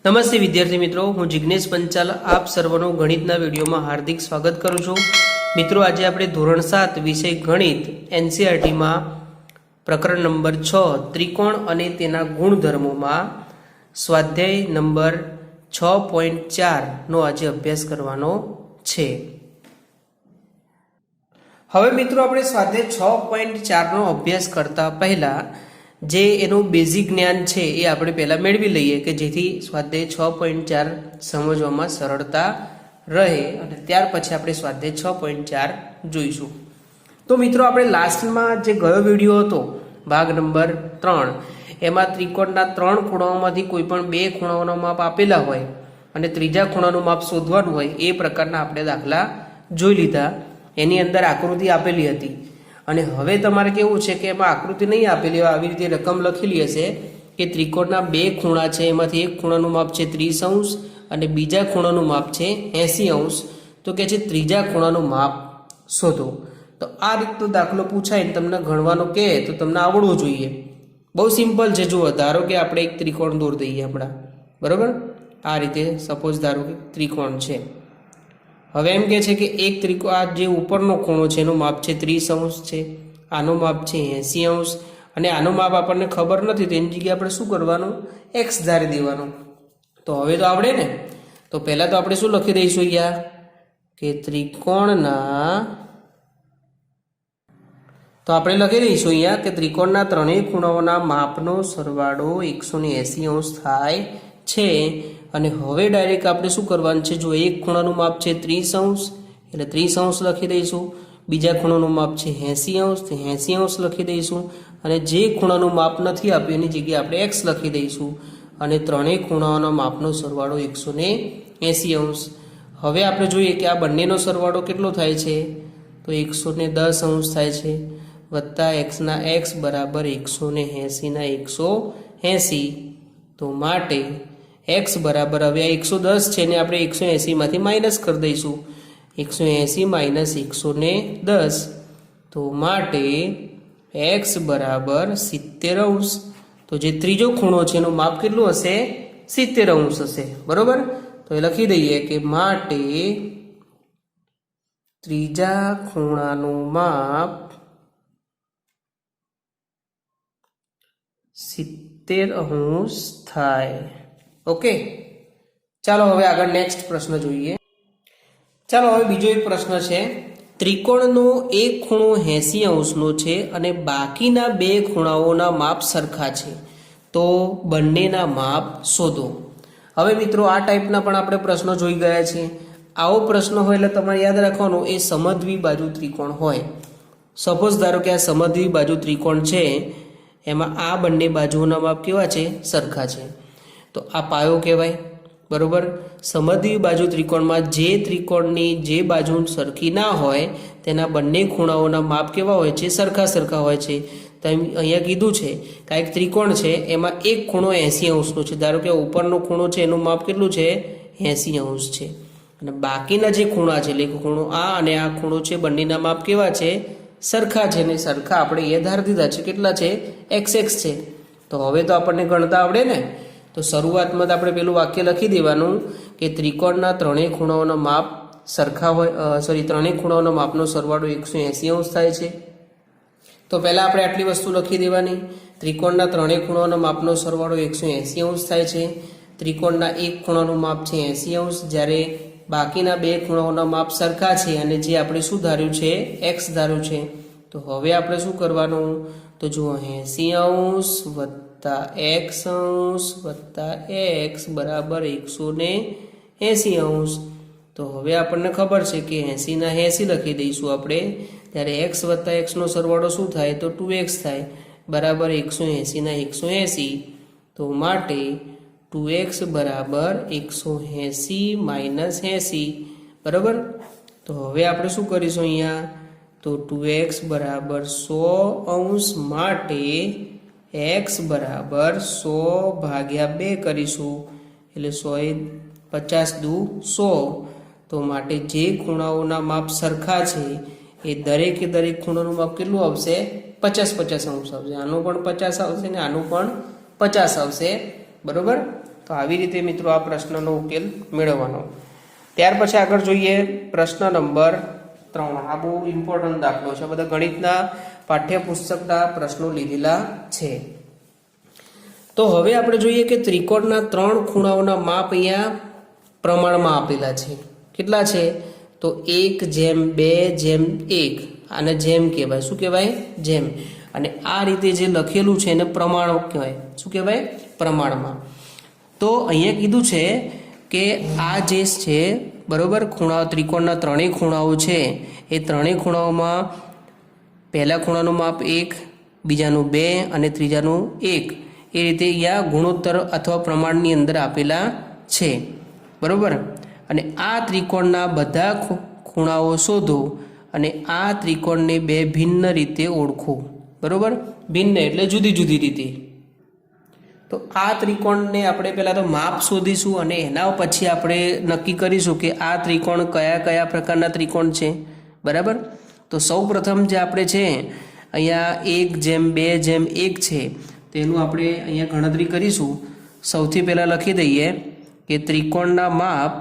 નમસ્તે વિદ્યાર્થી મિત્રો, હું જિગ્નેશ પંચાલ આપ સર્વનું ગણિતના વિડીયોમાં હાર્દિક સ્વાગત કરું છું. મિત્રો, આજે આપણે ધોરણ 7 વિષય ગણિત એનસીઈઆરટીમાં પ્રકરણ નંબર 6 ત્રિકોણ અને તેના ગુણધર્મોમાં સ્વાધ્યાય નંબર 6.4 નો આજે અભ્યાસ કરવાનો છે. હવે મિત્રો, આપણે સ્વાધ્યાય 6.4 નો અભ્યાસ કરતા પહેલા જે એનું બેઝિક જ્ઞાન છે એ આપણે પહેલા મેળવી લઈએ કે જેથી સ્વાધ્યાય 6.4 સમજવામાં સરળતા રહે અને ત્યાર પછી આપણે સ્વાધ્યાય 6.4 જોઈશું. તો મિત્રો, આપણે લાસ્ટમાં જે ગયો વિડીયો હતો ભાગ નંબર 3 એમાં ત્રિકોણના 3 ખૂણાઓમાંથી કોઈ પણ 2 ખૂણાઓના માપ આપેલા હોય અને ત્રીજા ખૂણાનું માપ શોધવાનું હોય એ પ્રકારના આપણે દાખલા જોઈ લીધા. એની અંદર આકૃતિ આપેલી હતી અને હવે તમારે કેવું છે કે એમાં આકૃતિ નહીં આપેલી હોય, આવી રીતે રકમ લખેલી હશે કે ત્રિકોણના 2 ખૂણા છે, એમાંથી એક ખૂણાનું માપ છે 30° અને બીજા ખૂણાનું માપ છે 80°. તો કે છે ત્રીજા ખૂણાનું માપ શોધો. તો આ રીતનો દાખલો પૂછાય ને તમને ગણવાનો કહે તો તમને આવડવું જોઈએ. બહુ સિમ્પલ છે. જુઓ, ધારો કે આપણે એક ત્રિકોણ દોર દઈએ હમણાં, બરોબર? આ રીતે સપોઝ ધારો કે ત્રિકોણ છે. હવે એમ કે છે કે એક ત્રિકોણ, આ જે ઉપરનો ખૂણો છે એનું માપ છે 30° છે, આનું માપ છે 80° અને આનું માપ આપણને ખબર નથી તો એની જગ્યાએ આપણે શું કરવાનું? x ધારી દેવાનું. તો હવે તો આવડે ને. તો પહેલા તો આપણે શું લખી દઈશું અહીંયા કે ત્રિકોણના, તો આપણે લખી દઈશું અહીંયા કે ત્રિકોણના ત્રણેય ખૂણાઓના માપનો સરવાળો 180° થાય છે. અને હવે ડાયરેક્ટ આપણે શું કરવાનું છે? જો એક ખૂણાનું માપ છે 30° એટલે 30° લખી દઈશું, બીજા ખૂણાનું માપ છે 80° તો 80° લખી દઈશું અને જે ખૂણાનું માપ નથી આપ્યું એની જગ્યાએ આપણે x લખી દઈશું અને ત્રણેય ખૂણાઓના માપનો સરવાળો 180°. હવે આપણે જોઈએ કે આ બંનેનો સરવાળો કેટલો થાય છે? તો 110° થાય છે વત્તા x ના x બરાબર 180 ના 180. તો માટે x બરાબર, હવે આ 110 છે ને આપણે 180 માંથી માઇનસ કરી દઈશું, 180 માઇનસ 110. તો માટે x બરાબર 70°. તો જે ત્રીજો ખૂણો છે એનું માપ કેટલું હશે? 70° હશે, બરોબર? તો એ લખી દઈએ કે માટે ત્રીજા ખૂણાનું માપ 70° થાય. ઓકે, ચાલો હવે આગળ નેક્સ્ટ પ્રશ્ન જોઈએ. ચાલો હવે બીજો એક પ્રશ્ન છે. ત્રિકોણનો એક ખૂણો 80° છે અને બાકીના 2 ખૂણાઓના માપ સરખા છે, તો બંનેના માપ શોધો. હવે મિત્રો, આ ટાઈપના પણ આપણે પ્રશ્નો જોઈ ગયા છે. આવો પ્રશ્ન હોય એટલે તમારે યાદ રાખવાનું એ સમદ્વિ બાજુ ત્રિકોણ હોય. સપોઝ ધારો કે આ સમદ્વિ બાજુ ત્રિકોણ છે, એમાં આ બંને બાજુઓના માપ કેવા છે? સરખા છે. તો આ પાયો કહેવાય, બરોબર? સમદ્વિ બાજુ ત્રિકોણમાં જે ત્રિકોણની જે બાજુ સરખી ના હોય તેના બંને ખૂણાઓના માપ કેવા હોય છે? સરખા હોય છે. તો અહીંયા કીધું છે કે એક ત્રિકોણ છે એમાં એક ખૂણો 80° નો છે. ધારો કે ઉપરનો ખૂણો છે એનું માપ કેટલું છે? 80° છે. અને બાકીના જે ખૂણા છે એટલે ખૂણો આ અને આ ખૂણો છે, બંનેના માપ કેવા છે? સરખા છે. ને સરખા આપણે એ ધારી દીધા છે. કેટલા છે? xx છે. તો હવે તો આપણને ગણતા આવડે ને. તો શરૂઆતમાં આપણે પેલું વાક્ય લખી દેવાનું કે ત્રિકોણના ત્રણેય ખૂણાઓના માપ સરખા હોય, ત્રણેય ખૂણાઓના માપનો સરવાળો 180° થાય છે. તો પહેલાં આપણે આટલી વસ્તુ લખી દેવાની. ત્રિકોણના ત્રણેય ખૂણાઓના માપનો સરવાળો 180° થાય છે. ત્રિકોણના એક ખૂણાનું માપ છે 80°, જ્યારે બાકીના 2 ખૂણાઓના માપ સરખા છે અને જે આપણે શું ધાર્યું છે? x ધાર્યું છે. તો હવે આપણે શું કરવાનું? તો જુઓ, 80° વત્તા x બરાબર 180°. તો હવે આપણને ખબર છે કે 80 ના 80 લખી દઈશું આપણે, ત્યારે x વત્તા x નો સરવાળો શું થાય? તો 2x થાય બરાબર 180 ના 180. તો માટે 2x બરાબર 180 માઇનસ 80, બરાબર? તો હવે આપણે શું કરીશું અહીંયા? તો 2x બરાબર 100° માટે x બરાબર 100 ભાગ્યા 2 કરીશું એટલે 100 × 50 = 100. તો માટે જે ખૂણાઓના માપ સરખા છે એ દરેકે દરેક ખૂણાનું માપ કેટલું આવશે? 50 50 અંશ આવશે. આનું પણ 50 આવશે ને આનું પણ 50 આવશે, બરોબર? તો આવી રીતે મિત્રો આ પ્રશ્નનો ઉકેલ મેળવવાનો. ત્યાર પછી આગળ જોઈએ પ્રશ્ન નંબર 3. આ બહુ ઇમ્પોર્ટન્ટ દાખલો છે. બધા ગણિતના પાઠ્યપુસ્તકના પ્રશ્નો લીધેલા છે. તો હવે આપણે જોઈએ કે ત્રિકોણના 3 ખૂણાઓના માપ અહીંયા પ્રમાણમાં આપેલા છે. કેટલા છે? તો 1:2:1. આને જેમ કહેવાય. શું કહેવાય? જેમ. અને આ રીતે જે લખેલું છે એને પ્રમાણ કહેવાય. શું કહેવાય? પ્રમાણમાં. તો અહીંયા કીધું છે કે આ જે છે બરોબર, ખૂણાઓ ત્રિકોણના 3 ખૂણાઓ છે એ 3 ખૂણાઓમાં પહેલા ખૂણાનું માપ 1, બીજાનું 2 અને ત્રીજાનું 1 એ રીતે અહીંયા ગુણોત્તર અથવા પ્રમાણની અંદર આપેલા છે. બરોબર. અને આ ત્રિકોણના બધા ખૂણાઓ શોધો અને આ ત્રિકોણને 2 ભિન્ન રીતે ઓળખો. બરોબર. ભિન્ન એટલે જુદી જુદી રીતે. તો આ ત્રિકોણને આપણે પહેલાં તો માપ શોધીશું અને એના પછી આપણે નક્કી કરીશું કે આ ત્રિકોણ કયા કયા પ્રકારના ત્રિકોણ છે. બરાબર. તો સૌ પ્રથમ જે આપણે છે અહીંયા 1:2:1 છે તેનું આપણે અહીંયા ગણતરી કરીશું. સૌથી પહેલાં લખી દઈએ કે ત્રિકોણના માપ,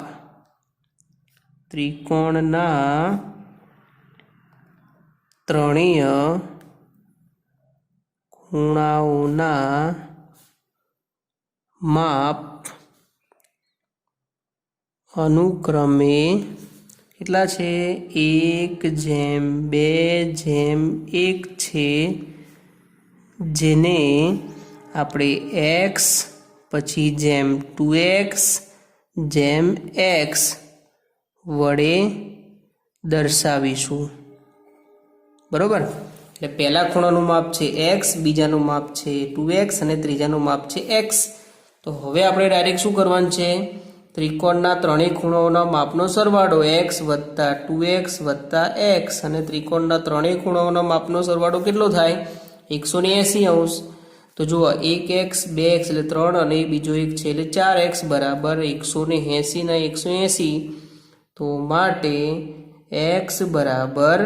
ત્રિકોણના ત્રણેય ખૂણાઓના માપ અનુક્રમે કેટલા છે? 1:2:1 છે, જેને આપણે x પછી જેમ 2x જેમ x વડે દર્શાવીશું. બરોબર. એટલે પહેલા ખૂણાનું માપ છે x, બીજાનું માપ છે 2x અને ત્રીજાનું માપ છે x. તો હવે આપણે ડાયરેક્ટ શું કરવાનું છે? ત્રિકોણના 3 ખૂણાઓના માપનો સરવાળો x વત્તા 2x વત્તા x અને ત્રિકોણના 3 ખૂણાઓના માપનો સરવાળો કેટલો થાય? 180°. તો જુઓ 1x 2x એટલે 3 અને બીજો એક છે એટલે 4x બરાબર 180 ના 180. તો માટે x બરાબર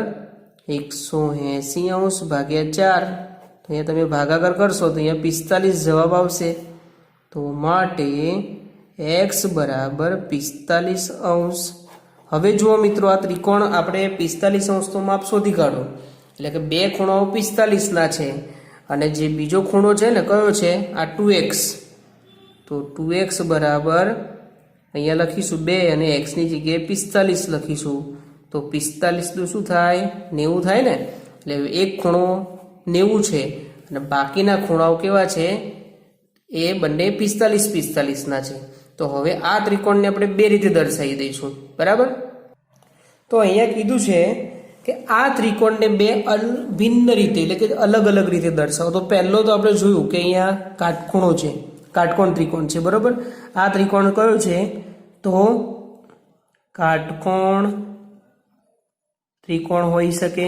180° ભાગ્યા 4. તો અહીંયા તમે ભાગાકાર કરશો તો અહીંયા 45 જવાબ આવશે. તો માટે x બરાબર 45°. હવે જુઓ મિત્રો, આ ત્રિકોણ આપણે 45° તો માપ શોધી કાઢો. એટલે કે 2 ખૂણાઓ 45 છે અને જે બીજો ખૂણો છે ને કયો છે? આ 2x. તો 2x બરાબર અહીંયા લખીશું 2 અને x ની જગ્યાએ 45 લખીશું. તો 45 શું થાય? 90 થાય ને. એટલે એક ખૂણો 90 છે અને બાકીના ખૂણાઓ કેવા છે? એ બંને 45 છે. તો હવે આ ત્રિકોણને આપણે 2 રીતે દર્શાવી દઈશું. બરાબર. તો અહીંયા કીધું છે કે આ ત્રિકોણને 2 ભિન્ન રીતે એટલે કે અલગ અલગ રીતે દર્શાવો. તો પહેલો તો આપણે જોયું કે અહીંયા કાટખૂણો છે, કાટકોણ ત્રિકોણ છે. બરાબર. આ ત્રિકોણ કયો છે? તો કાટકોણ ત્રિકોણ હોઈ શકે.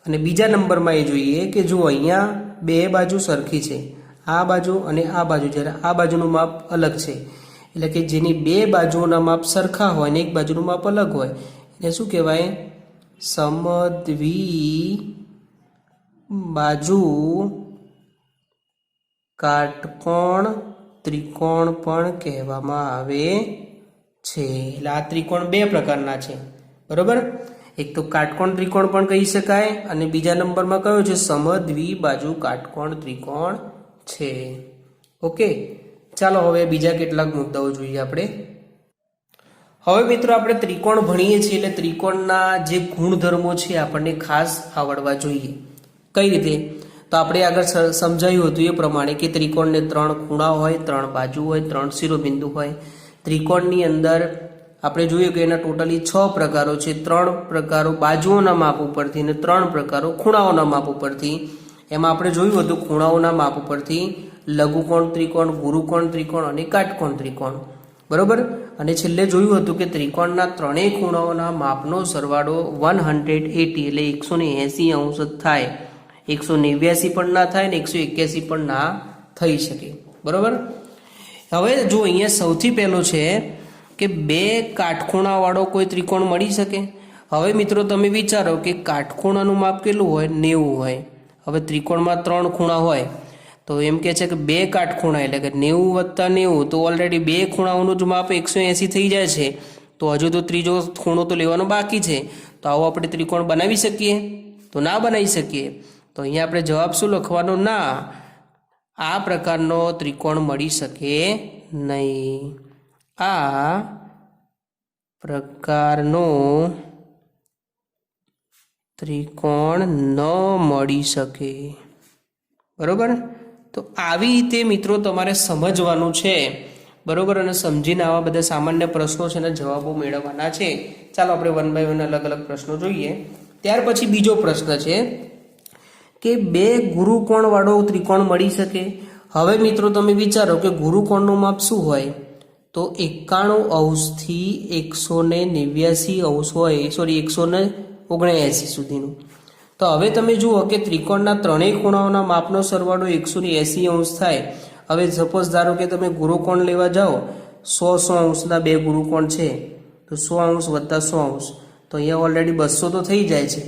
અને બીજા નંબરમાં એ જોઈએ કે જો અહીંયા 2 બાજુ સરખી છે, આ બાજુ અને આ બાજુ, જ્યારે આ બાજુનું માપ અલગ છે એટલે કે જેની 2 બાજુઓના માપ સરખા હોય અને એક બાજુનું માપ અલગ હોય એને શું કહેવાય? સમદ્વિ બાજુ કાટકોણ ત્રિકોણ પણ કહેવામાં આવે છે. એટલે આ ત્રિકોણ 2 પ્રકારના છે. બરોબર. એક તો કાટકોણ ત્રિકોણ પણ કહી શકાય અને બીજા નંબરમાં કયો છે? સમદ્વિ બાજુ કાટકોણ ત્રિકોણ છે. ઓકે. ચાલો હવે બીજા કેટલાક મુદ્દાઓ જોઈએ આપણે. હવે મિત્રો આપણે ત્રિકોણ ભણીએ છીએ એટલે ત્રિકોણના જે ગુણધર્મો છે આપણને ખાસ આવડવા જોઈએ. કઈ રીતે? તો આપણે આગળ સમજાયું હતું એ પ્રમાણે કે ત્રિકોણને 3 ખૂણા હોય, 3 બાજુ હોય, 3 શિરોબિંદુ હોય. ત્રિકોણની અંદર આપણે જોયું કે એના ટોટલી 6 પ્રકારો છે. 3 પ્રકારો બાજુઓના માપ ઉપરથી અને 3 પ્રકારો ખૂણાઓના માપ ઉપરથી. એમાં આપણે જોયું હતું ખૂણાઓના માપ ઉપરથી લઘુકોણ ત્રિકોણ, ગુરુકોણ ત્રિકોણ અને કાટકોણ ત્રિકોણ. બરોબર. અને છેલ્લે જોયું હતું કે ત્રિકોણના 3 ખૂણાઓના માપનો સરવાળો 180 એટલે 180° થાય. 189 પણ ના થાય ને 181 પણ ના થઈ શકે. બરોબર. હવે જો અહીંયા સૌથી પહેલો છે કે 2 કાટખૂણાવાળો કોઈ ત્રિકોણ મળી શકે. હવે મિત્રો તમે વિચારો કે કાટખૂણાનું માપ કેટલું હોય? 90 હોય. હવે ત્રિકોણમાં 3 ખૂણા હોય તો એમ કહે છે કે બે કાટખૂણા એટલે કે 90 વત્તા 90, તો ઓલરેડી બે ખૂણાઓનું જ માપ 180 થઈ જાય છે. તો હજુ તો ત્રીજો ખૂણો તો લેવાનો બાકી છે. તો આવો આપણે ત્રિકોણ બનાવી શકીએ? તો ના બનાવી શકીએ. તો અહીંયા આપણે જવાબ શું લખવાનો? ના, આ પ્રકારનો ત્રિકોણ મળી શકે નહીં. આ પ્રકારનો ત્રિકોણ ન મળી શકે. બરોબર? તો આવી રીતે મિત્રો તમારે સમજવાનું છે. બરોબર? અને સમજીને આવા બધા સામાન્ય પ્રશ્નો છે અને જવાબો મેળવવાના છે. ચાલો આપણે વન બાય વન અલગ અલગ પ્રશ્નો જોઈએ. ત્યાર પછી બીજો પ્રશ્ન છે કે બે ગુરુકોણવાળો ત્રિકોણ મળી શકે. હવે મિત્રો તમે વિચારો કે ગુરુકોણનું માપ શું હોય? તો 91 થી 189 હોય, સોરી 179 સુધીનું. તો હવે તમે જુઓ કે ત્રિકોણના ત્રણેય ખૂણાઓના માપનો સરવાળો 180 થાય. હવે સપોઝ ધારો કે તમે ગુરુકોણ લેવા જાઓ, 100 બે ગુરુકોણ છે, તો 100 વત્તા 100, તો અહીંયા ઓલરેડી 200 તો થઈ જાય છે.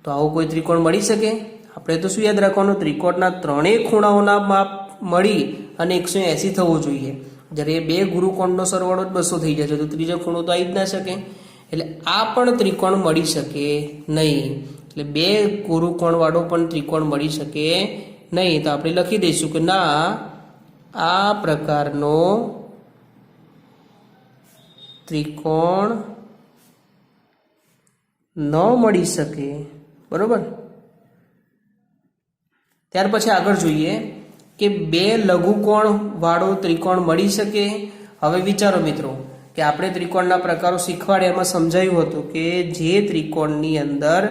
તો આવું કોઈ ત્રિકોણ મળી શકે? આપણે તો શું યાદ રાખવાનું? ત્રિકોણના ત્રણેય ખૂણાઓના માપ મળી અને 180 થવું જોઈએ. જ્યારે બે ગુરુકોણનો સરવાળો જ 200 થઈ જાય છે, તો ત્રીજો ખૂણો તો આવી જ ના શકે. એટલે આ પણ ત્રિકોણ મળી શકે નહીં. એટલે બે ગુરુકોણવાળો પણ ત્રિકોણ મળી શકે નહીં. તો આપણે લખી દઈશું કે ના, આ પ્રકારનો ત્રિકોણ ન મળી શકે. બરોબર? ત્યાર પછી આગળ જોઈએ કે બે લઘુકોણ વાળો ત્રિકોણ મળી શકે. હવે વિચારો મિત્રો કે આપણે ત્રિકોણના પ્રકારો શીખવાડ્યા, એમાં સમજાયું હતું કે જે ત્રિકોણની અંદર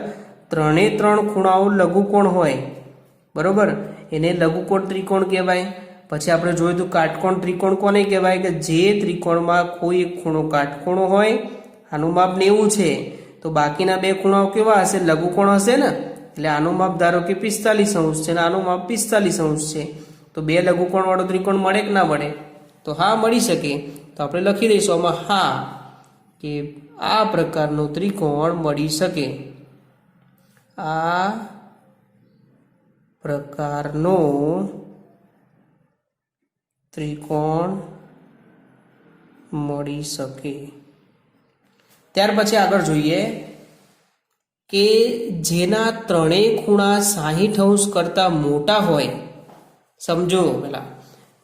ત્રણે ત્રણ ખૂણાઓ લઘુકોણ હોય, બરોબર, એને લઘુકોણ ત્રિકોણ કહેવાય. પછી આપણે જોયું હતું કાટકોણ ત્રિકોણ કોને કહેવાય? કે જે ત્રિકોણમાં કોઈ એક ખૂણો કાટખૂણો હોય, આનું માપ 90 છે, તો બાકીના બે ખૂણાઓ કેવા હશે? લઘુકોણ હશે ને. એટલે આનું માપ ધારો કે 45° છે અને આનું માપ 45° છે. તો બે લઘુકોણ વાળો ત્રિકોણ મળે કે ના મળે? તો હા, મળી શકે. તો આપણે લખી દઈશું આમાં હા, કે આ પ્રકારનો ત્રિકોણ મળી શકે. આ પ્રકારનો ત્રિકોણ મળી શકે. ત્યાર પછી આગળ જોઈએ કે જેના ત્રણેય ખૂણા 60° કરતાં મોટા હોય. સમજો પેલા,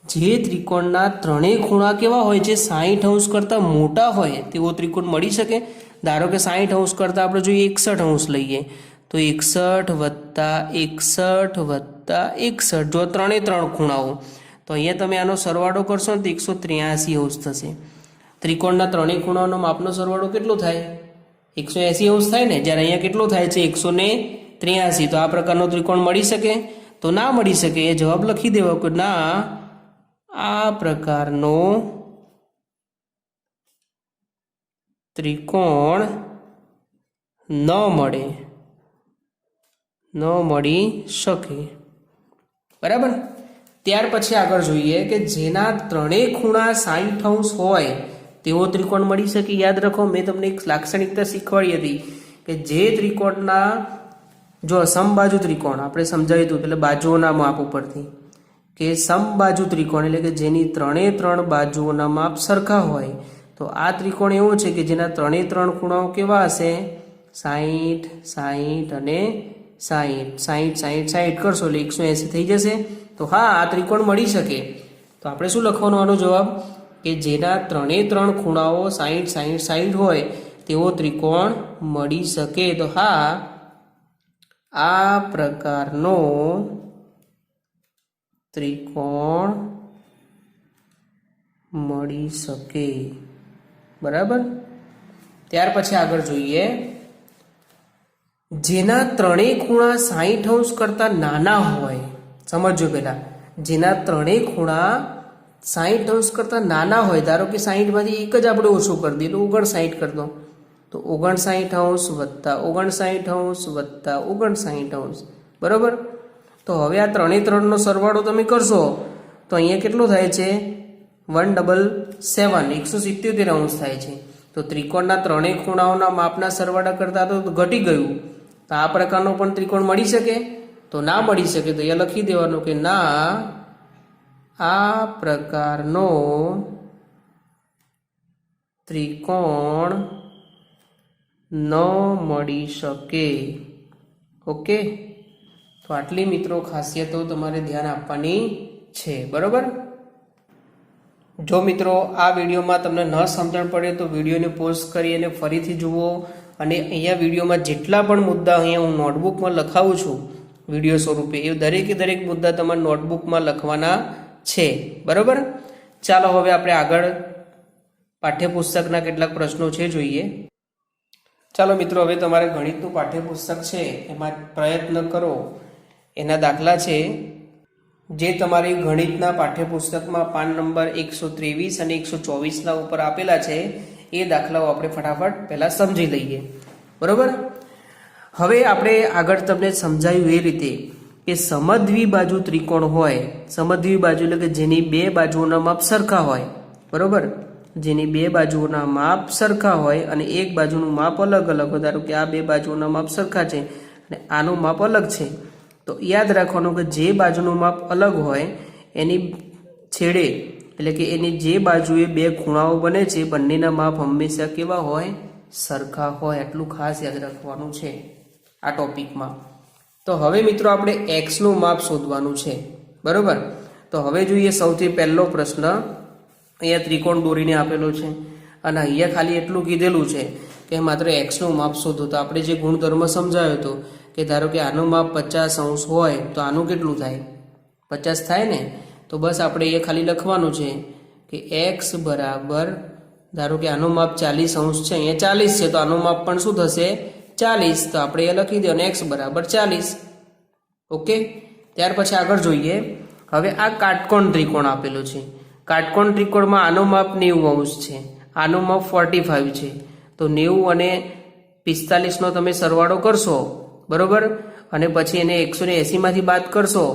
જે ત્રિકોણના ત્રણેય ખૂણા કેવા હોય છે? 60° કરતાં મોટા હોય તેવો ત્રિકોણ મળી શકે. ધારો કે 60° કરતાં આપણે જોઈએ 61° લઈએ, તો 61 વત્તા 61 વત્તા 61, જો ત્રણે ત્રણ ખૂણાઓ, તો અહીંયા તમે આનો સરવાળો કરશો ને તો 183° થશે. ત્રિકોણના ત્રણેય ખૂણાઓનો માપનો સરવાળો કેટલો થાય? 180° થાય ને. જ્યારે અહીંયા કેટલો થાય છે? 183. તો આ પ્રકારનો ત્રિકોણ મળી શકે? તો ના મળી શકે. એ જવાબ લખી દેવો કે ના, આ પ્રકારનો ત્રિકોણ ન મળી શકે. બરાબર? ત્યાર પછી આગળ જોઈએ કે જેના ત્રણેય ખૂણા 60° હોય તેવો ત્રિકોણ મળી શકે. યાદ રાખો, મેં તમને એક લાક્ષણિકતા શીખવાડી હતી કે જે ત્રિકોણના, જો સમબાજુ ત્રિકોણ આપણે સમજાવ્યું હતું એટલે બાજુઓના માપ ઉપરથી, કે સમબાજુ ત્રિકોણ એટલે કે જેની ત્રણે ત્રણ બાજુઓના માપ સરખા હોય, તો આ ત્રિકોણ એવો છે કે જેના ત્રણે ત્રણ ખૂણાઓ કેવા હશે? 60, 60 અને 60. 60, 60, 60 કરશો એટલે 180 થઈ જશે. તો હા, આ ત્રિકોણ મળી શકે. તો આપણે શું લખવાનો આનો જવાબ? કે જેના ત્રણે ત્રણ ખૂણાઓ 60, 60, 60 હોય તેવો ત્રિકોણ મળી શકે. તો હા, આ પ્રકારનો ત્રિકોણ મળી શકે. બરાબર? ત્યાર પછી આગળ જોઈએ જેના ત્રણેય ખૂણા 60° કરતાં નાના હોય. સમજો પેલા, જેના ત્રણેય ખૂણા 60° કરતાં નાના હોય, ધારો કે 60 માંથી એક જ આપણે ઓછું કરી દઈએ, એટલે 59 કરી દો, તો 59° વત્તા 59° વત્તા 59°. બરાબર? તો હવે આ ત્રણેય ત્રણનો સરવાળો તમે કરશો તો અહીંયા કેટલો થાય છે? 177, 177° થાય છે. તો ત્રિકોણના ત્રણેય ખૂણાઓના માપના સરવાળા કરતાં તો ઘટી ગયું. તો આ પ્રકારનો પણ ત્રિકોણ મળી શકે? તો ના મળી શકે. તો અહીંયા લખી દેવાનું કે ના, આ પ્રકારનો ત્રિકોણ ન મળી શકે. ઓકે, તો આટલી મિત્રો ખાસિયતો તમારે ધ્યાન આપવાની છે. બરોબર. જો મિત્રો આ વિડીયોમાં તમને ન સમજણ પડે તો વિડીયોને પોઝ કરી અને ફરીથી જુઓ. અને અહીંયા વિડીયોમાં જેટલા પણ મુદ્દા અહીંયા હું નોટબુકમાં લખાવું છું વિડીયો સ્વરૂપે, એ દરેક મુદ્દા તમારે નોટબુકમાં લખવાના છે. બરોબર. ચાલો હવે આપણે આગળ પાઠ્યપુસ્તકના કેટલાક પ્રશ્નો છે જોઈએ. ચાલો મિત્રો, હવે તમારે ગણિતનું પાઠ્યપુસ્તક છે એમાં પ્રયત્ન કરો. એના દાખલા છે જે તમારી ગણિતના પાઠ્યપુસ્તકમાં પાન નંબર 123 અને 124 ઉપર આપેલા છે. એ દાખલાઓ આપણે ફટાફટ પહેલાં સમજી લઈએ. બરોબર. હવે આપણે આગળ તમને સમજાયું એ રીતે કે સમદ્વિબાજુ ત્રિકોણ હોય, સમદ્વિબાજુ એટલે કે જેની બે બાજુઓના માપ સરખા હોય. બરોબર. જેની બે બાજુઓના માપ સરખા હોય અને એક બાજુનું માપ અલગ અલગ હોય. ધારો કે આ બે બાજુઓના માપ સરખા છે અને આનું માપ અલગ છે, તો યાદ રાખવાનું કે જે બાજુનું માપ અલગ હોય એની છેડે એટલે કે એની જે બાજુએ બે ખૂણાઓ બને છે બંનેના માપ હંમેશા કેવા હોય? સરખા હોય. એટલું ખાસ યાદ રાખવાનું છે આ ટોપિકમાં. તો હવે મિત્રો આપણે એક્સનું માપ શોધવાનું છે. બરોબર. તો હવે જોઈએ સૌથી પહેલો પ્રશ્ન. અહીંયા ત્રિકોણ દોરીને આપેલો છે અને અહીંયા ખાલી એટલું કીધેલું છે કે માત્ર એક્સનું માપ શોધો. તો આપણે જે ગુણધર્મ સમજાયો હતો કે ધારો કે આનું માપ 50° હોય તો આનું કેટલું થાય? 50 થાય ને. તો બસ આપણે એ ખાલી લખવાનું છે કે એક્સ બરાબર, ધારો કે આનું માપ 40° છે, અહીંયા 40 છે તો આનું માપ પણ શું થશે? 40. તો આપણે એ લખી દો એક્સ બરાબર 40. ઓકે. ત્યાર પછી આગળ જોઈએ. હવે આ કાટકોણ ત્રિકોણ આપેલું છે. કાટકોણ ત્રિકોણમાં આનું માપ 90° છે, આનું માપ 45 છે. તો 90 અને 45નો તમે સરવાળો કરશો. બરોબર. અને પછી એને 180 માંથી બાદ કરશો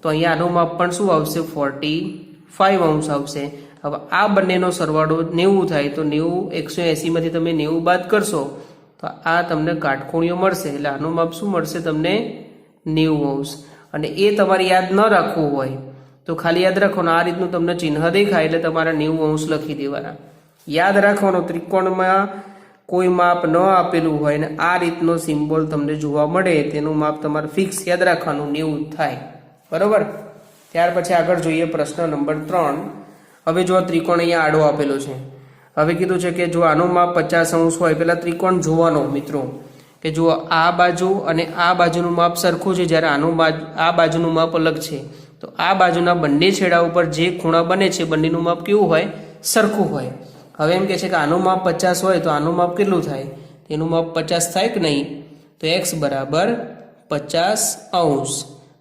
તો અહીંયા આનું માપ પણ શું આવશે? 45° આવશે. હવે આ બંનેનો સરવાળો 90 થાય તો 90 180 માંથી તમે 90 બાદ કરશો તો આ તમને કાટખૂણિયો મળશે. એટલે આનું માપ શું મળશે તમને? 90°. અને એ તમારે યાદ ન રાખવું હોય તો ખાલી યાદ રાખવાનું, આ રીતનું તમને ચિહ્ન દેખાય એટલે તમારે 90° લખી દેવાના. યાદ રાખવાનું, ત્રિકોણમાં કોઈ માપ ન આપેલું હોય ને આ રીતનો સિમ્બોલ તમને જોવા મળે તેનું માપ તમારે ફિક્સ યાદ રાખવાનું 90 થાય. બરોબર. ત્યાર પછી આગળ જોઈએ પ્રશ્ન નંબર 3. હવે જો ત્રિકોણ અહીંયા આડો આપેલો છે. હવે કીધું છે કે જો આનું માપ 50° હોય, પેલા ત્રિકોણ જોવાનો મિત્રો કે જો આ બાજુ અને આ બાજુનું માપ સરખું છે, જ્યારે આ બાજુનું માપ અલગ છે. તો આ બાજુના બંને છેડા ઉપર જે ખૂણા બને છે બંનેનું માપ કેવું હોય? સરખું હોય. હવે એમ કે છે કે આનું માપ 50 હોય તો આનું માપ કેટલું થાય? એનું માપ 50 થાય કે નહીં? તો એક્સ બરાબર 50°.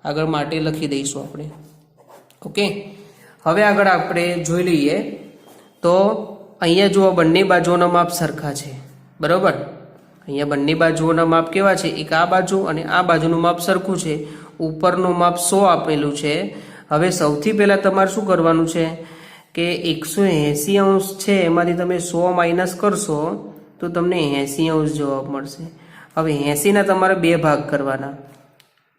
આગળ માટે લખી દઈશું આપણે. ઓકે. હવે આગળ આપણે જોઈ લઈએ. તો અહીંયા જુઓ બંને બાજુઓના માપ સરખા છે. બરોબર. અહીંયા બંને બાજુઓના માપ કેવા છે? એક આ બાજુ અને આ બાજુનું માપ સરખું છે. ઉપરનું માપ 100 આપેલું છે. હવે સૌથી પહેલાં તમારે શું કરવાનું છે કે 180° છે એમાંથી તમે 100 માઇનસ કરશો તો તમને 80° જવાબ મળશે. હવે 80ના તમારે 2 ભાગ કરવાના.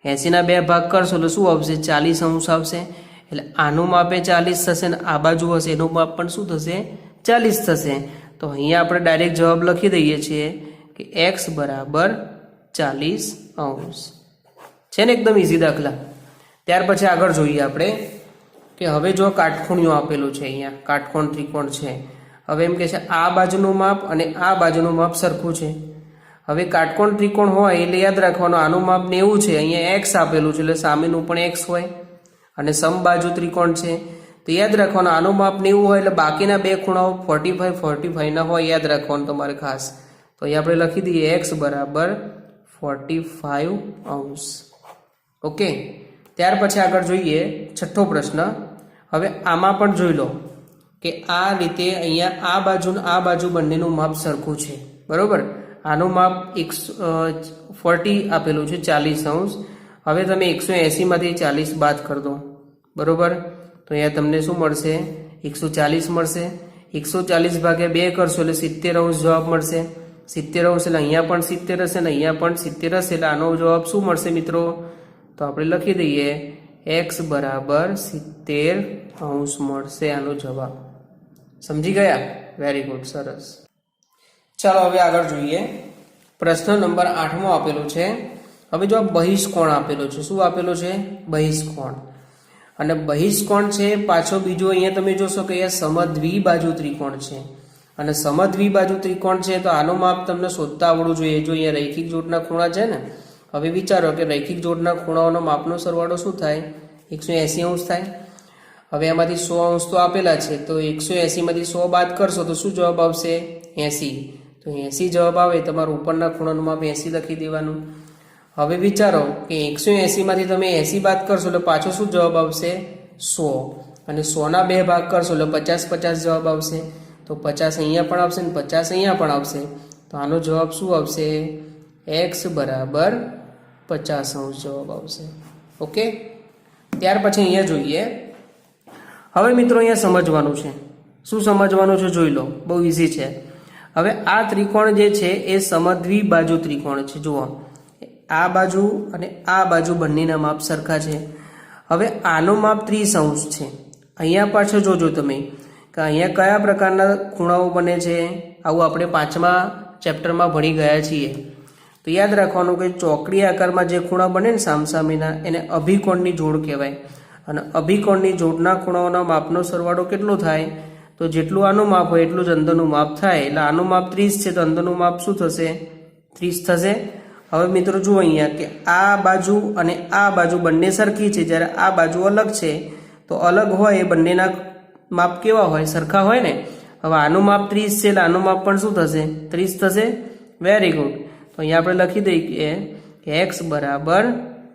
80ના 2 ભાગ કરશો એટલે શું આવશે? 40° આવશે. એટલે આનું માપે 40 થશે ને આ બાજુ હશે એનું માપ પણ શું થશે? 40 થશે. તો અહીંયા આપણે ડાયરેક્ટ જવાબ લખી દઈએ છીએ કે એક્સ બરાબર 40°. છે ને એકદમ ઇઝી દાખલા. ત્યાર પછી આગળ જોઈએ આપણે કે હવે જો કાટખૂણિયો આપેલું છે, અહીંયા કાટકોણ ત્રિકોણ છે. હવે એમ કે છે આ બાજુનું માપ અને આ બાજુનું માપ સરખું છે. હવે કાટકોણ ત્રિકોણ હોય એટલે યાદ રાખવાનું આનું માપ 90 છે, અહીંયા એક્સ આપેલું છે એટલે સામેનું પણ એક્સ હોય. અને સમબાજુ ત્રિકોણ છે તો યાદ રાખવાનું આનું માપ 90 હોય એટલે બાકીના બે ખૂણાઓ 45 ના હોય. યાદ રાખવાનું તમારે ખાસ. તો અહીંયા આપણે લખી દઈએ એક્સ બરાબર 45°. ઓકે. ત્યાર પછી આગળ જોઈએ છઠ્ઠો પ્રશ્ન. હવે આમાં પણ જોઈ લો કે આ રીતે અહીંયા આ બાજુ બંનેનું માપ સરખું છે. બરોબર. આનું માપ 40 આપેલું છે, 40°. હવે તમે 180 માંથી 40 બાદ કરી દો. બરોબર. તો અહીંયા તમને શું મળશે? 140 મળશે. 140 ભાગ્યા 2 કરશો એટલે 70° જવાબ મળશે. 70° એટલે અહીંયા પણ 70 હશે ને અહીંયા પણ 70 હશે. એટલે આનો જવાબ શું મળશે મિત્રો? તો આપણે લખી દઈએ x બરાબર 70° મળશે આનો જવાબ. સમજી ગયા? વેરી ગુડ, સરસ. ચાલો હવે આગળ જોઈએ. પ્રશ્ન નંબર 8 આપેલો છે. હવે જો આ બહિષ્કોણ આપેલો છે, શું આપેલો છે? બહિષ્કોણ. અને બહિષ્કોણ છે પાછો બીજો અહીંયા તમે જોશો કે અહીંયા સમદ્વિબાજુ ત્રિકોણ છે. અને સમદ્વિબાજુ ત્રિકોણ છે તો આનો માપ તમને શોધતા આવડવું જોઈએ. જો અહીંયા રૈખિક જોડના ખૂણા છે ને, હવે વિચારો કે રૈખિક જોડના ખૂણાઓનો માપનો સરવાળો શું થાય? 180° થાય. હવે એમાંથી 100° તો આપેલા છે, તો 180 માંથી 100 બાદ કરશો તો શું જવાબ આવશે? 80. તો 80 જવાબ આવે. તમારું ઉપરના ખૂણાનું માપ 80 લખી દેવાનું. હવે વિચારો કે 180 માંથી તમે 80 બાદ કરશો એટલે પાછો શું જવાબ આવશે? 100. અને 100 ના 2 ભાગ કરશો એટલે 50 જવાબ આવશે. તો 50 અહીંયા પણ આવશે ને 50 અહીંયા પણ આવશે. તો આનો જવાબ શું આવશે? x બરાબર 50° જવાબ આવશે. ઓકે. ત્યાર પછી અહીંયા જોઈએ. હવે મિત્રો અહીંયા સમજવાનું છે. શું સમજવાનું છે જોઈ લો, બહુ ઇઝી છે. હવે આ ત્રિકોણ જે છે એ સમદ્વિબાજુ ત્રિકોણ છે. જુઓ, આ બાજુ અને આ બાજુ બંનેના માપ સરખા છે. હવે આનું માપ 30° છે. અહીંયા પાછળ જોજો તમે કે અહીંયા કયા પ્રકારના ખૂણાઓ બને છે. આવું આપણે 5મા ચેપ્ટરમાં ભણી ગયા છીએ. તો યાદ રાખવાનું કે ચોકડી આકારમાં જે ખૂણા બને ને સામસામેના, એને અભિકોણની જોડ કહેવાય. અને અભિકોણની જોડના ખૂણાઓના માપનો સરવાળો કેટલો થાય? તો જેટલું આનું માપ હોય એટલું જ અંદરનું માપ થાય. એટલે આનું માપ 30 છે તો અંદરનું માપ શું થશે? 30 થશે. હવે મિત્રો જુઓ અહીંયા કે આ બાજુ અને આ બાજુ બંને સરખી છે, જ્યારે આ બાજુ અલગ છે. તો અલગ હોય એ બંનેના માપ કેવા હોય? સરખા હોય ને. હવે આનું માપ 30 છે એટલે આનું માપ પણ શું થશે? 30 થશે. Very good. તો અહીંયા આપણે લખી દઈએ કે x બરાબર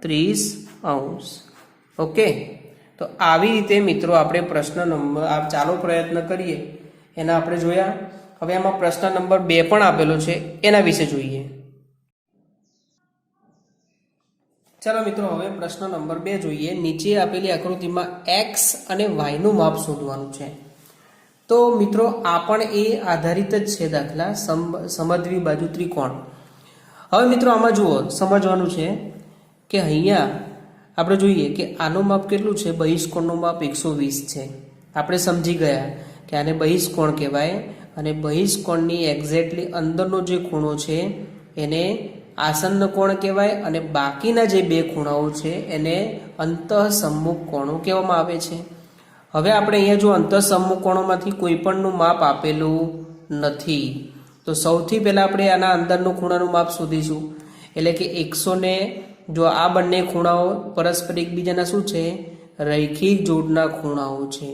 30°. ઓકે. તો આવી રીતે મિત્રો આપણે પ્રશ્ન નંબર ચાલો પ્રયત્ન કરીએ એના આપણે જોયા. હવે આમાં પ્રશ્ન નંબર 2 પણ આપેલો છે, એના વિશે જોઈએ. ચાલો મિત્રો હવે પ્રશ્ન નંબર 2 જોઈએ. નીચે આપેલી આકૃતિમાં x અને y નું માપ શોધવાનું છે. તો મિત્રો આ પણ એ આધારિત જ છે દાખલા, સમદ્વિબાજુ ત્રિકોણ. હવે મિત્રો આમાં જુઓ, સમજવાનું છે કે અહીંયા આપણે જોઈએ કે આનું માપ કેટલું છે? બહિષ્કોણનું માપ 120 છે. આપણે સમજી ગયા કે આને બહિષ્કોણ કહેવાય. અને બહિષ્કોણની એક્ઝેક્ટલી અંદરનો જે ખૂણો છે એને આસન્ન કોણ કહેવાય. અને બાકીના જે 2 ખૂણાઓ છે એને અંતઃસમ્મુખ કોણો કહેવામાં આવે છે. હવે આપણે અહીંયા જો અંતઃસમ્મુખ કોણોમાંથી કોઈ પણનું માપ આપેલું નથી. તો સૌથી પહેલાં આપણે આના અંદરનું ખૂણાનું માપ શોધીશું. એટલે કે 100 જો આ બંને ખૂણાઓ પરસ્પર એકબીજાના શું છે? રૈખિક જોડના ખૂણાઓ છે.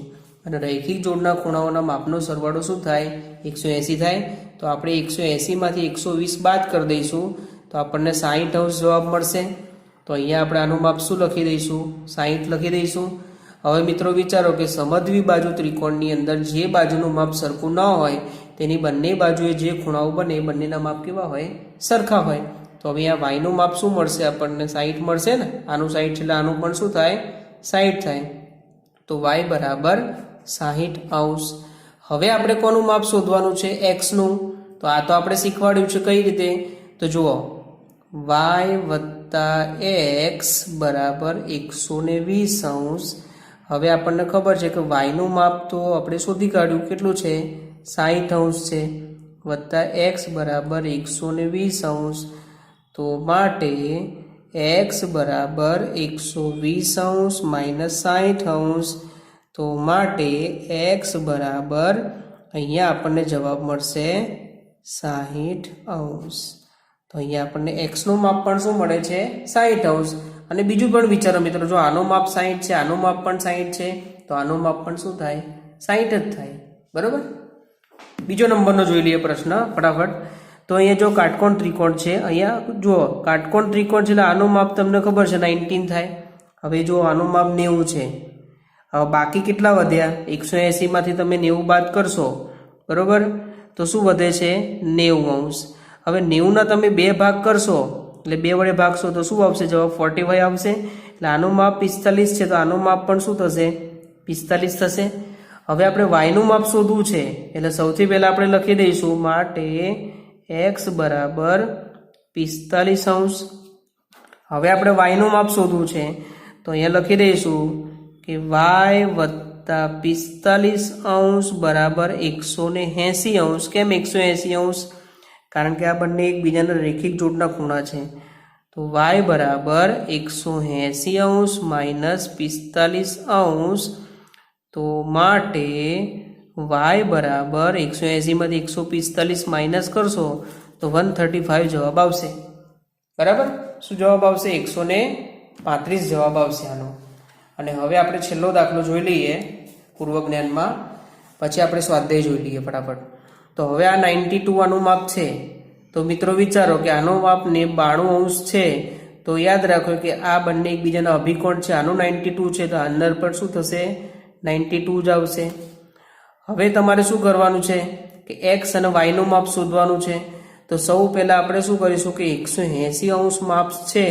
અને રૈખિક જોડના ખૂણાઓના માપનો સરવાળો શું થાય? 180 થાય. તો આપણે 180 માંથી 120 બાદ કરી દઈશું તો આપણને 60° જવાબ મળશે. તો અહીંયા આપણે આનું માપ શું લખી દઈશું? 60 લખી દઈશું. હવે મિત્રો વિચારો કે સમદ્વિબાજુ ત્રિકોણની અંદર જે બાજુનું માપ સરખું ન હોય તેની બંને બાજુએ જે ખૂણાઓ બને એ બંનેના માપ કેવા હોય? સરખા હોય. તો હવે આ y નું માપ શું મળશે? આપણને 60 મળશે ને. આનું 60 એટલે આનું પણ શું થાય? 60 થાય. તો y બરાબર 60°. હવે આપણે કોનું માપ શોધવાનું છે? x નું. તો આ તો આપણે શીખવાડ્યું છે. કઈ રીતે? તો જુઓ, y + x બરાબર 120°. હવે આપણને ખબર છે કે y નું માપ તો આપણે શોધી કાઢ્યું, કેટલું છે? 60° છે. વત્તા x બરાબર 120°. તો માટે x બરાબર 120° માઇનસ 60°. તો માટે x બરાબર અહીંયા આપણને જવાબ મળશે 60°. તો અહીંયા આપણને x નું માપ પણ શું મળે છે? 60°. અને બીજું પણ વિચારો મિત્રો, જો આનું માપ 60 છે, આનું માપ પણ 60 છે, તો આનું માપ પણ શું થાય? 60 જ થાય. બરોબર. બીજો નંબરનો જોઈ લઈએ પ્રશ્ન ફટાફટ. તો અહીંયા જો કાટકોણ ત્રિકોણ છે, અહીંયા જુઓ કાટકોણ ત્રિકોણ છે એટલે આનું માપ તમને ખબર છે 19 થાય. હવે જો આનું માપ 90 છે. હવે બાકી કેટલા વધ્યા? 180 માંથી તમે 90 બાદ કરશો, બરોબર, તો શું વધે છે? 90°. હવે 90 ના તમે 2 ભાગ કરશો એટલે 2 વડે ભાગશો તો શું આવશે? જવાબ 45 આવશે. એટલે આનું માપ 45 છે તો આનું માપ પણ શું થશે? 45 થશે. હવે આપણે y નું માપ શોધવું છે એટલે સૌથી પહેલા આપણે લખી દઈશું માટે x બરાબર 45°. હવે આપણે y નું માપ શોધવું છે તો અહીંયા લખી દઈશું કે વાય વત્તા 45 બરાબર 180 કેમ 180? કારણ કે આ બંને એકબીજાના રેખિક જોડના ખૂણા છે. તો વાય બરાબર 180 માઇનસ 45. તો માટે વાય બરાબર 180માંથી 145 માઇનસ કરશો તો 135 જવાબ આવશે. બરાબર? શું જવાબ આવશે? 135 જવાબ આવશે આનો. અને હવે આપણે છેલ્લો દાખલો જોઈ લઈએ પૂર્વ જ્ઞાનમાં, પછી આપણે સ્વાધ્યાય જોઈ લઈએ ફટાફટ. તો હવે આ 92 આનું માપ છે. તો મિત્રો વિચારો કે આનો માપ ને 92 છે. તો યાદ રાખો કે આ બંને એકબીજાના અભિકોણ છે. આનું 92 છે તો અંદર પર શું થશે? 92 જ આવશે. હવે તમારે શું કરવાનું છે કે x અને y નું માપ શોધવાનું છે. તો સૌ પહેલા આપણે શું કરીશું કે 180 માપ છે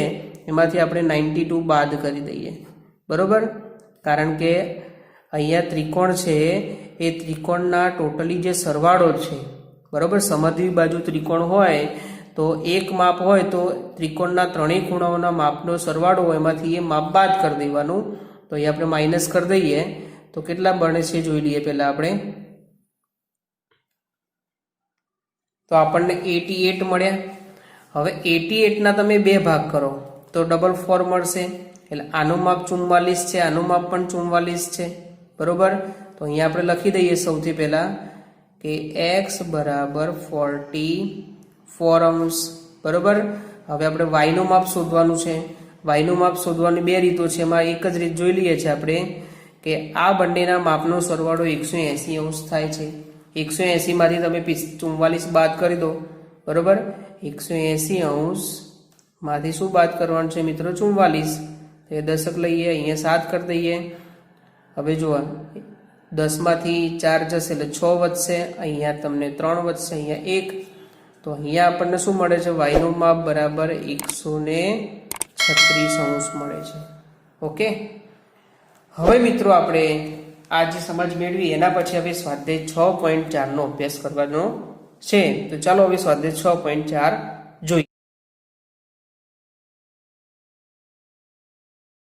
એમાંથી આપણે 92 બાદ કરી દઈએ. બરોબર? કારણ કે અહીંયા ત્રિકોણ છે એ ત્રિકોણના ટોટલી જે સરવાળો છે, બરોબર, સમદ્વિ બાજુ ત્રિકોણ હોય તો એક માપ હોય તો ત્રિકોણના ત્રણેય ખૂણાઓના માપનો સરવાળો હોય એમાંથી એ માપ બાદ કરી દેવાનું. તો અહીંયા આપણે માઇનસ કરી દઈએ. તો કેટલા બને છે જોઈ લઈએ પહેલા આપણે. તો આપણને 88 મળ્યા. હવે 88ના તમે 2 ભાગ કરો તો 4 મળશે. એટલે આનું માપ 44 છે, આનું માપ પણ 44 છે. બરોબર? તો અહીંયા આપણે લખી દઈએ સૌથી પહેલા કે x બરાબર 44. બરોબર? હવે આપણે y નું માપ શોધવાનું છે. y નું માપ શોધવાની 2 રીતો છે. એમાં એક જ રીત જોઈ લઈએ છીએ આપણે કે આ બંનેના માપનો સરવાળો 180 થાય છે. 180 માંથી તમે 44 બાદ કરી દો. બરોબર? 180 માંથી શું બાદ કરવાનું છે મિત્રો? 44. એ દશક લઈએ, અહીંયા 7 કરી દઈએ. હવે જુઓ 10 માંથી 4 જશે એટલે 6 વધશે. અહીંયા તમને 3 વધશે, અહીંયા 1. તો અહીંયા આપણને શું મળે છે? y નું માપ બરાબર 136 મળે છે. ઓકે? હવે મિત્રો આપણે આ જે સમજ મેળવી એના પછી હવે સ્વાધ્યાય 6.4 નો અભ્યાસ કરવાનો છે. તો ચાલો હવે સ્વાધ્યાય 6.4